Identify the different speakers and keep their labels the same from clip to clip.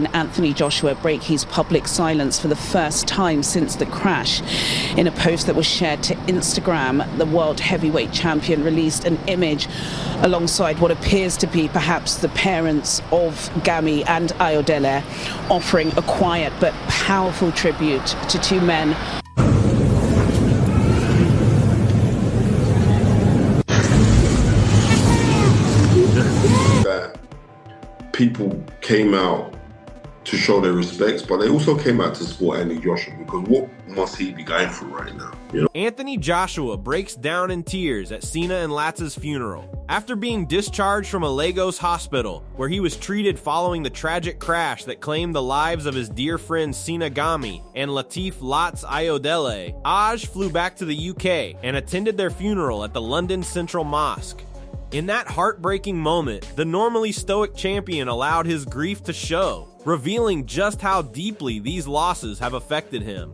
Speaker 1: Anthony Joshua break his public silence for the first time since the crash. In a post that was shared to Instagram, the world heavyweight champion released an image alongside what appears to be perhaps the parents of Gami and Ayodele, offering a quiet but powerful tribute to two men.
Speaker 2: That people came out to show their respects, but they also came out to support Anthony Joshua, because what must he be going through right now? You know?
Speaker 3: Anthony Joshua breaks down in tears at Sina and Latz's funeral. After being discharged from a Lagos hospital, where he was treated following the tragic crash that claimed the lives of his dear friends Sina Gami and Latif Latz Ayodele, Aj flew back to the UK and attended their funeral at the London Central Mosque. In that heartbreaking moment, the normally stoic champion allowed his grief to show, revealing just how deeply these losses have affected him.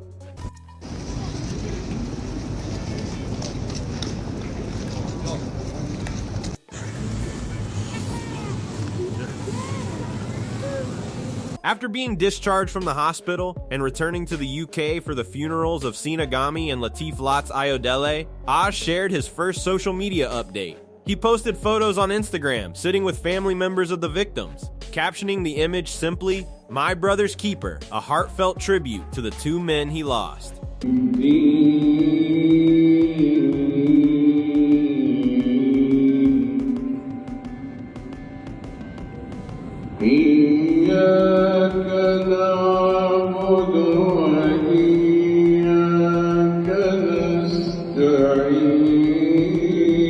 Speaker 3: After being discharged from the hospital and returning to the UK for the funerals of Sina Gami and Latif Latz Ayodele, Aj shared his first social media update. He posted photos on Instagram sitting with family members of the victims, captioning the image simply, "My brother's keeper," a heartfelt tribute to the two men he lost.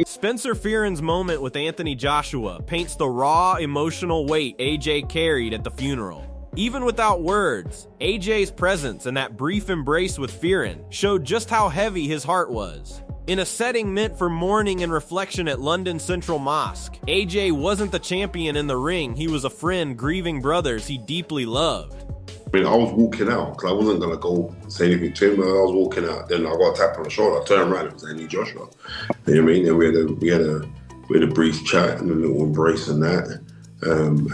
Speaker 3: Spencer Fearon's moment with Anthony Joshua paints the raw, emotional weight AJ carried at the funeral. Even without words, AJ's presence and that brief embrace with Fearon showed just how heavy his heart was. In a setting meant for mourning and reflection at London Central Mosque, AJ wasn't the champion in the ring, he was a friend grieving brothers he deeply loved.
Speaker 2: I mean, I was walking out because I wasn't gonna go say anything to him. I was walking out, then I got a tap on the shoulder. I turned around, it was Anthony Joshua. You know what I mean? And we had a brief chat and a little embrace and that, and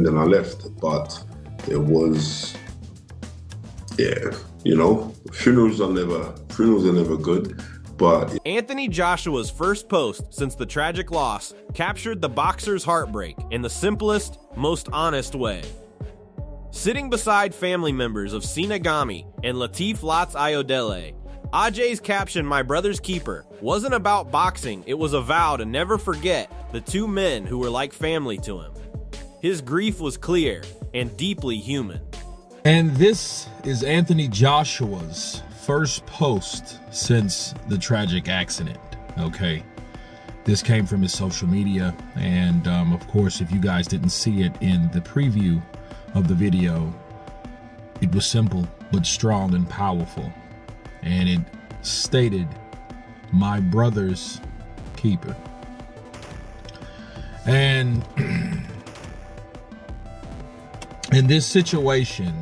Speaker 2: then I left. But it was, funerals are never good. But
Speaker 3: Anthony Joshua's first post since the tragic loss captured the boxer's heartbreak in the simplest, most honest way. Sitting beside family members of Sina Gami and Latif Latz Ayodele, Ajay's caption, "My brother's keeper," wasn't about boxing, it was a vow to never forget the two men who were like family to him. His grief was clear and deeply human.
Speaker 4: And this is Anthony Joshua's first post since the tragic accident, okay? This came from his social media, and of course, if you guys didn't see it in the preview of the video, it was simple but strong and powerful, and it stated, "My brother's keeper." And in this situation,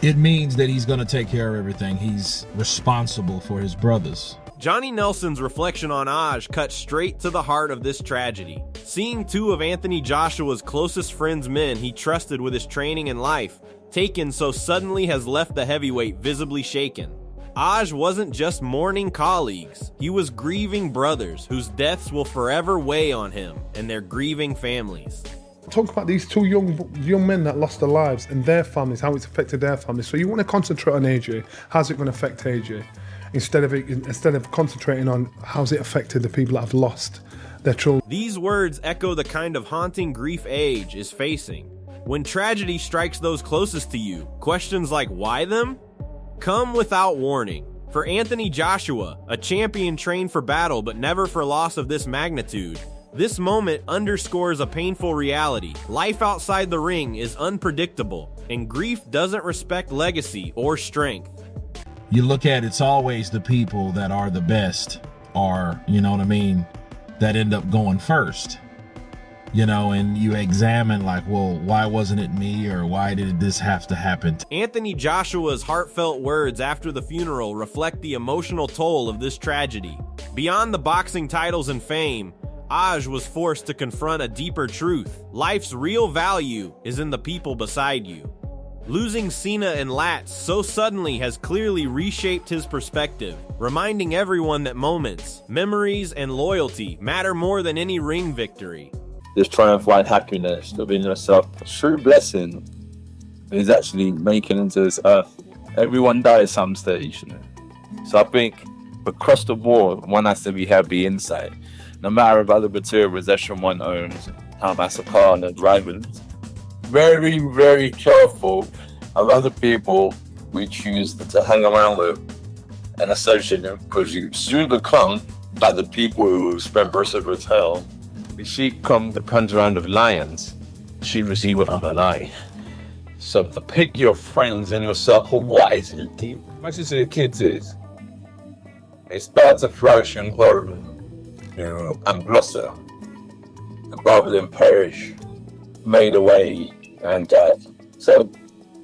Speaker 4: it means that he's going to take care of everything. He's responsible for his brothers.
Speaker 3: Johnny Nelson's reflection on Aj cut straight to the heart of this tragedy. Seeing two of Anthony Joshua's closest friends, men he trusted with his training and life, taken so suddenly has left the heavyweight visibly shaken. Aj wasn't just mourning colleagues, he was grieving brothers whose deaths will forever weigh on him and their grieving families.
Speaker 5: Talk about these two young men that lost their lives and their families, how it's affected their families. So you want to concentrate on AJ, how's it going to affect AJ? Instead of concentrating on how's it affected the people that have lost their children.
Speaker 3: These words echo the kind of haunting grief Aj is facing. When tragedy strikes those closest to you, questions like why them come without warning. For Anthony Joshua, a champion trained for battle but never for loss of this magnitude, this moment underscores a painful reality. Life outside the ring is unpredictable, and grief doesn't respect legacy or strength.
Speaker 4: You look at it's always the people that are the best, or, you know what I mean, that end up going first. You know, and you examine like, well, why wasn't it me, or why did this have to happen?
Speaker 3: Anthony Joshua's heartfelt words after the funeral reflect the emotional toll of this tragedy. Beyond the boxing titles and fame, Aj was forced to confront a deeper truth. Life's real value is in the people beside you. Losing Sina and Lats so suddenly has clearly reshaped his perspective, reminding everyone that moments, memories, and loyalty matter more than any ring victory.
Speaker 6: This triumph-wide happiness within yourself, a true blessing, is actually making into this earth. Everyone dies at some stage, you know. So I think across the board, one has to be happy inside. No matter if other material possession one owns, how that's a car and a driving. Very, very careful of other people we choose to hang around with and associate them, because you soon become like the people who spend perseverance hell.
Speaker 7: The sheep come the punch around of lions. She receive it on an eye. So to pick your friends and your circle wisely. Much as the kids is, it starts to flourish and grow, you know, and blossom, rather than perish, made away and die. So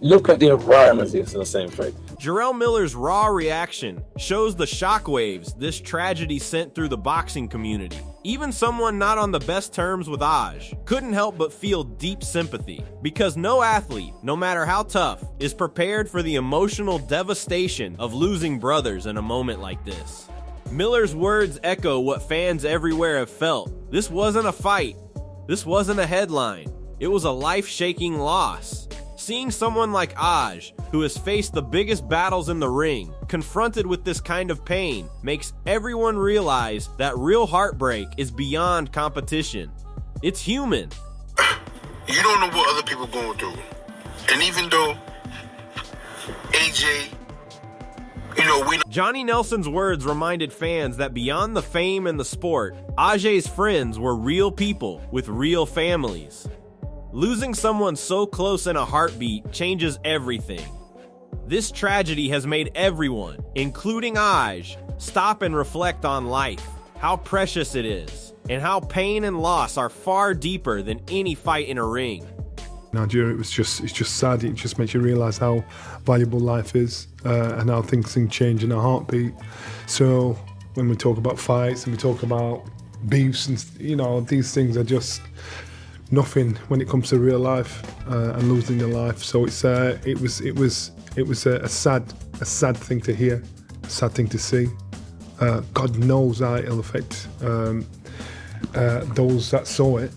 Speaker 7: look at the environment, it's the same thing.
Speaker 3: Jarrell Miller's raw reaction shows the shockwaves this tragedy sent through the boxing community. Even someone not on the best terms with Aj couldn't help but feel deep sympathy, because no athlete, no matter how tough, is prepared for the emotional devastation of losing brothers in a moment like this. Miller's words echo what fans everywhere have felt. This wasn't a fight. This wasn't a headline. It was a life-shaking loss. Seeing someone like Aj, who has faced the biggest battles in the ring, confronted with this kind of pain, makes everyone realize that real heartbreak is beyond competition. It's human.
Speaker 8: You don't know what other people are going through. And even though AJ,
Speaker 3: Johnny Nelson's words reminded fans that beyond the fame and the sport, Ajay's friends were real people with real families. Losing someone so close in a heartbeat changes everything. This tragedy has made everyone, including Aj, stop and reflect on life, how precious it is, and how pain and loss are far deeper than any fight in a ring.
Speaker 5: Nigeria, it's just sad. It just makes you realise how valuable life is and how things can change in a heartbeat. So when we talk about fights and we talk about beefs and these things are just nothing when it comes to real life and losing your life. So it was a sad thing to hear, a sad thing to see. God knows how it'll affect those that saw it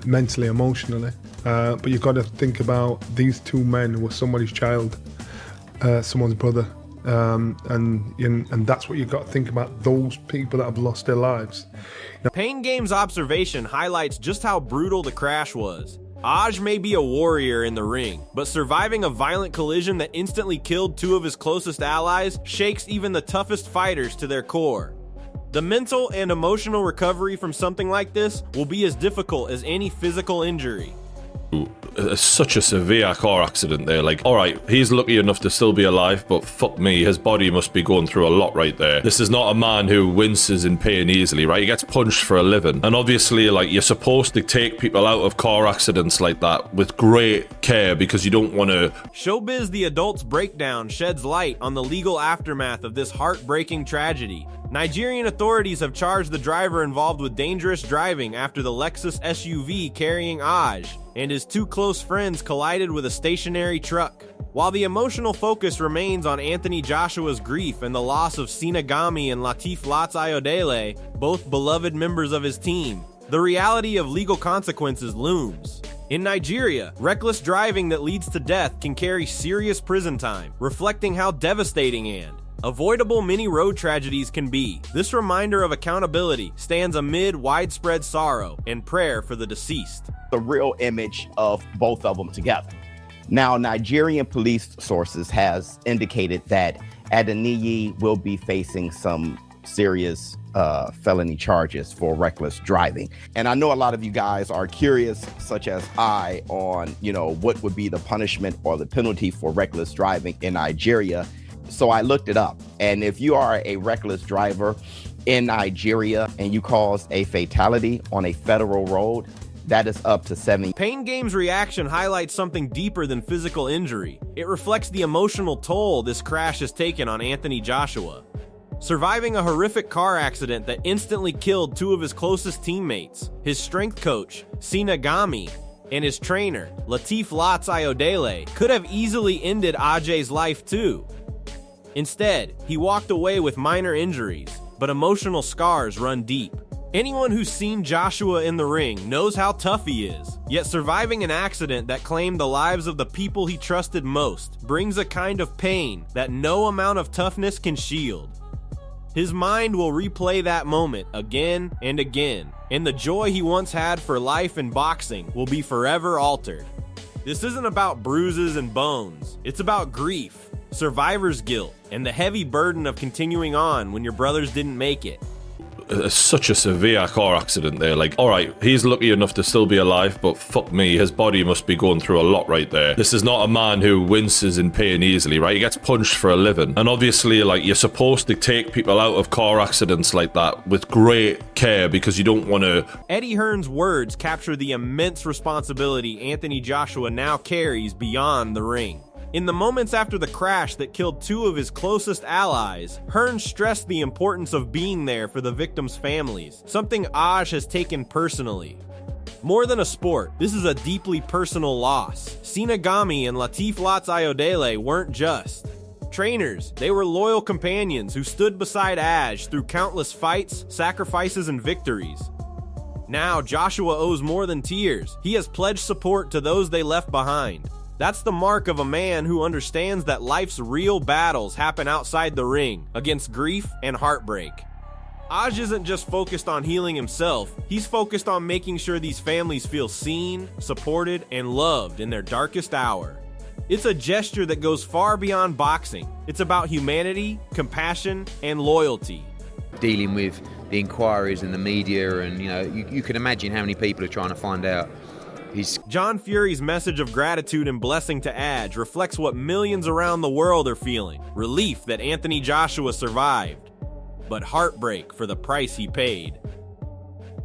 Speaker 5: mentally, emotionally. But you've got to think about these two men who were somebody's child, someone's brother, and that's what you've got to think about, those people that have lost their lives.
Speaker 3: Pain Game's observation highlights just how brutal the crash was. Aj may be a warrior in the ring, but surviving a violent collision that instantly killed two of his closest allies shakes even the toughest fighters to their core. The mental and emotional recovery from something like this will be as difficult as any physical injury.
Speaker 9: Such a severe car accident there. Like, alright, he's lucky enough to still be alive, but fuck me, his body must be going through a lot right there. This is not a man who winces in pain easily, right? He gets punched for a living. And obviously, like, you're supposed to take people out of car accidents like that with great care because you don't want to...
Speaker 3: Showbiz The Adult's breakdown sheds light on the legal aftermath of this heartbreaking tragedy. Nigerian authorities have charged the driver involved with dangerous driving after the Lexus SUV carrying Aj and his two close friends collided with a stationary truck. While the emotional focus remains on Anthony Joshua's grief and the loss of Sina Gami and Latif Lats Ayodele, both beloved members of his team, the reality of legal consequences looms. In Nigeria, reckless driving that leads to death can carry serious prison time, reflecting how devastating and avoidable many road tragedies can be. This reminder of accountability stands amid widespread sorrow and prayer for the deceased.
Speaker 10: The real image of both of them together. Now, Nigerian police sources has indicated that Adeniyi will be facing some serious felony charges for reckless driving. And I know a lot of you guys are curious, such as I, on, what would be the punishment or the penalty for reckless driving in Nigeria. So I looked it up, and if you are a reckless driver in Nigeria and you cause a fatality on a federal road, that is up to 7.
Speaker 3: Pain Game's reaction highlights something deeper than physical injury. It reflects the emotional toll this crash has taken on Anthony Joshua. surviving a horrific car accident that instantly killed two of his closest teammates, his strength coach, Sina, and his trainer, Latif Lats Ayodele, could have easily ended Ajay's life too. Instead, he walked away with minor injuries, but emotional scars run deep. Anyone who's seen Joshua in the ring knows how tough he is, yet surviving an accident that claimed the lives of the people he trusted most brings a kind of pain that no amount of toughness can shield. His mind will replay that moment again and again, and the joy he once had for life and boxing will be forever altered. This isn't about bruises and bones, it's about grief, survivor's guilt, and the heavy burden of continuing on when your brothers didn't make it.
Speaker 9: Such a severe car accident there. Like, alright, he's lucky enough to still be alive, but fuck me, his body must be going through a lot right there. This is not a man who winces in pain easily, right? He gets punched for a living. And obviously, like, you're supposed to take people out of car accidents like that with great care because you don't want to...
Speaker 3: Eddie Hearn's words capture the immense responsibility Anthony Joshua now carries beyond the ring. In the moments after the crash that killed two of his closest allies, Hearn stressed the importance of being there for the victims' families, something Aj has taken personally. More than a sport, this is a deeply personal loss. Sina and Latif Lats Ayodele weren't just trainers, they were loyal companions who stood beside Aj through countless fights, sacrifices, and victories. Now, Joshua owes more than tears. He has pledged support to those they left behind. That's the mark of a man who understands that life's real battles happen outside the ring, against grief and heartbreak. Aj isn't just focused on healing himself, he's focused on making sure these families feel seen, supported, and loved in their darkest hour. It's a gesture that goes far beyond boxing. It's about humanity, compassion, and loyalty.
Speaker 11: Dealing with the inquiries and the media, and you can imagine how many people are trying to find out.
Speaker 3: John Fury's message of gratitude and blessing to Aj reflects what millions around the world are feeling. Relief that Anthony Joshua survived, but heartbreak for the price he paid.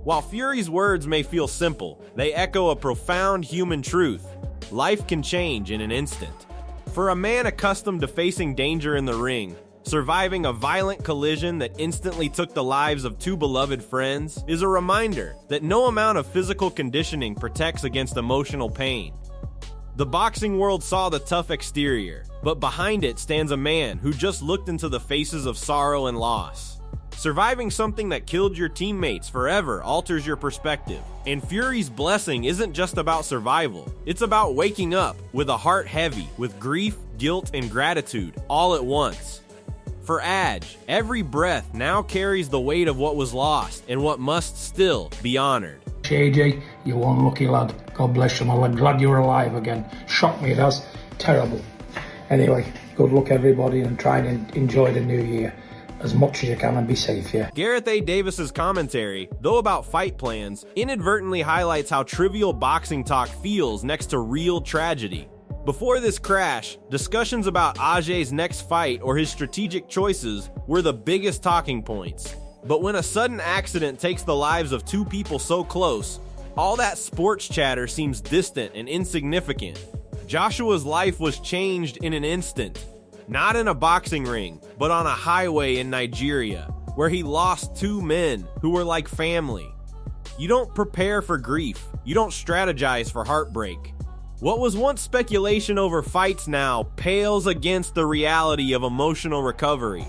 Speaker 3: While Fury's words may feel simple, they echo a profound human truth. Life can change in an instant. For a man accustomed to facing danger in the ring, surviving a violent collision that instantly took the lives of two beloved friends is a reminder that no amount of physical conditioning protects against emotional pain. The boxing world saw the tough exterior, but behind it stands a man who just looked into the faces of sorrow and loss. Surviving something that killed your teammates forever alters your perspective, and Fury's blessing isn't just about survival, it's about waking up with a heart heavy with grief, guilt, and gratitude all at once. For Aj, every breath now carries the weight of what was lost and what must still be honored.
Speaker 12: AJ, you're one lucky lad. God bless you, man. I'm glad you're alive again. Shocked me, it has. Terrible. Anyway, good luck everybody, and try and enjoy the new year as much as you can and be safe, yeah.
Speaker 3: Gareth A. Davis's commentary, though about fight plans, inadvertently highlights how trivial boxing talk feels next to real tragedy. Before this crash, discussions about Ajay's next fight or his strategic choices were the biggest talking points. But when a sudden accident takes the lives of two people so close, all that sports chatter seems distant and insignificant. Joshua's life was changed in an instant. Not in a boxing ring, but on a highway in Nigeria, where he lost two men who were like family. You don't prepare for grief. You don't strategize for heartbreak. What was once speculation over fights now pales against the reality of emotional recovery.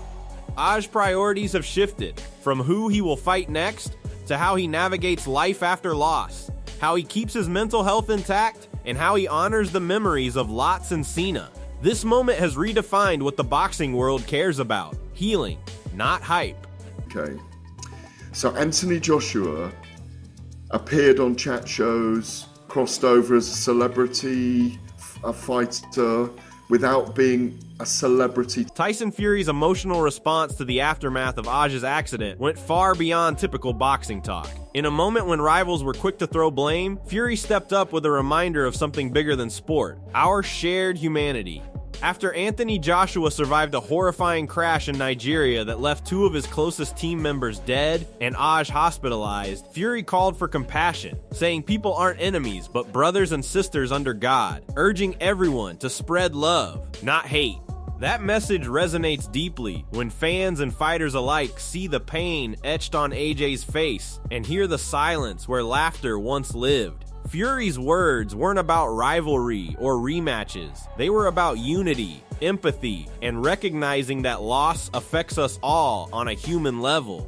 Speaker 3: Aj's priorities have shifted from who he will fight next to how he navigates life after loss, how he keeps his mental health intact, and how he honors the memories of Lats and Sina. This moment has redefined what the boxing world cares about: healing, not hype.
Speaker 13: Okay, so Anthony Joshua appeared on chat shows, crossed over as a celebrity, a fighter, without being a celebrity.
Speaker 3: Tyson Fury's emotional response to the aftermath of Aj's accident went far beyond typical boxing talk. In a moment when rivals were quick to throw blame, Fury stepped up with a reminder of something bigger than sport: our shared humanity. After Anthony Joshua survived a horrifying crash in Nigeria that left two of his closest team members dead and Aj hospitalized, Fury called for compassion, saying people aren't enemies but brothers and sisters under God, urging everyone to spread love, not hate. That message resonates deeply when fans and fighters alike see the pain etched on AJ's face and hear the silence where laughter once lived. Fury's words weren't about rivalry or rematches. They were about unity, empathy, and recognizing that loss affects us all on a human level.